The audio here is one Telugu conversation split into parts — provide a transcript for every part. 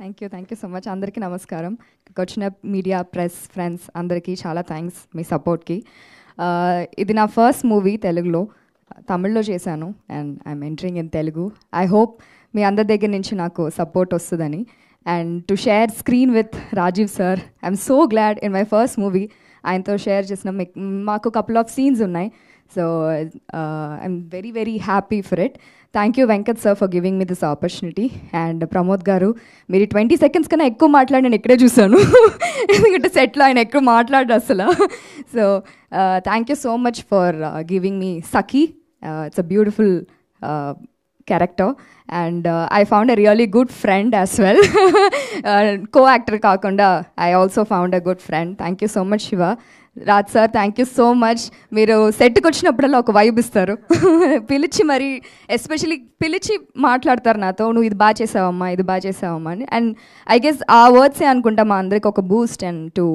Thank you so much. అందరికీ నమస్కారం. ఇక్కడికి వచ్చిన మీడియా, ప్రెస్, ఫ్రెండ్స్ అందరికీ చాలా థ్యాంక్స్ మీ సపోర్ట్కి. ఇది నా ఫస్ట్ మూవీ తెలుగులో. తమిళ్లో చేశాను and I'm entering in Telugu. I hope మీ అందరి దగ్గర నుంచి నాకు సపోర్ట్ వస్తుందని. And to share screen with Rajeev sir, I'm so glad in my first movie ఆయనతో షేర్ చేసిన మాకు కపుల్ ఆఫ్ సీన్స్ ఉన్నాయి. So I'm very very happy for it. Thank you Venkat sir for giving me this opportunity. And Pramod garu, మీరు 20 seconds కన్నా ఎక్కువ మాట్లాడి నేను ఇక్కడే చూసాను. ఎందుకంటే సెట్లో ఆయన ఎక్కువ మాట్లాడరు అసలు. So thank you so much for giving me Sakhi. It's a beautiful character and I found a really good friend as well. Co actor కాకుండా I also found a good friend. Thank you so much Shiva. Raj sir, thank you so much. మీరు సెట్కి వచ్చినప్పుడల్లా ఒక వైబ్ ఇస్తారు. పిలిచి మరి ఎస్పెషలీ పిలిచి మాట్లాడతారు నాతో, నువ్వు ఇది బాగా చేసావమ్మా, ఇది బాగా చేసావమ్మా అని. అండ్ ఐ గెస్ ఆ వర్డ్సే అనుకుంటా మా అందరికి ఒక boost and to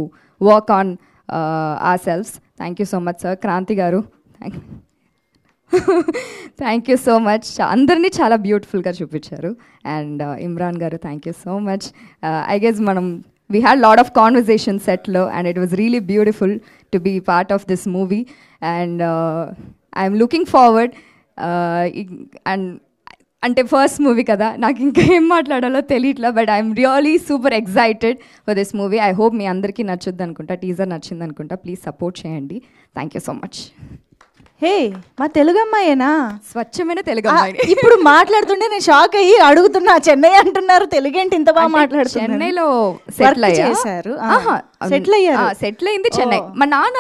work on ourselves. Thank you so much sir. Kranti గారు, థ్యాంక్ యూ సో మచ్. అందరినీ చాలా బ్యూటిఫుల్గా చూపించారు. అండ్ ఇమ్రాన్ గారు, thank you so much. I guess we had a lot of conversations set low and it was really beautiful to be part of this movie and I'm looking forward and ante first movie kada నాకు ఇంకా ఏం మాట్లాడాలో తెలియట్లా, but I'm really super excited for this movie. I hope మీ అందరికీ నచ్చుద్ది అనుకుంటా. టీజర్ నచ్చింది అనుకుంటా. ప్లీజ్ సపోర్ట్ చేయండి. Thank you so much. Hey, మా తెలుగు అమ్మాయేనా? స్వచ్ఛమైన తెలుగు అమ్మాయి. ఇప్పుడు మాట్లాడుతుంటే నేను షాక్ అయ్యి అడుగుతున్నా, చెన్నై అంటున్నారు, తెలుగు ఏంటి ఇంత బాగా మాట్లాడుతున్నారు? చెన్నైలో సెటిల్ అయ్యారు. సెటిల్ అయింది చెన్నై. మా నాన్న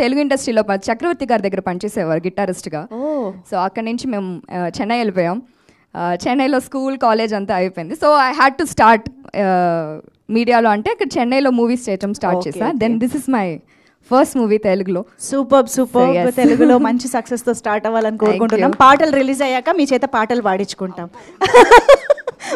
తెలుగు ఇండస్ట్రీలో చక్రవర్తి గారి దగ్గర పనిచేసేవారు గిటారిస్ట్గా. సో అక్కడి నుంచి మేము చెన్నై వెళ్ళిపోయాం. చెన్నైలో స్కూల్, కాలేజ్ అంతా అయిపోయింది. So I had to start మీడియాలో. అంటే అక్కడ చెన్నైలో మూవీస్ చేయటం స్టార్ట్ చేసా. Then this is my first movie తెలుగులో. సూపర్. తెలుగులో మంచి సక్సెస్ తో స్టార్ట్ అవ్వాలని కోరుకుంటున్నాం. పాటలు రిలీజ్ అయ్యాక మీ చేత పాటలు పాడించుకుంటాం.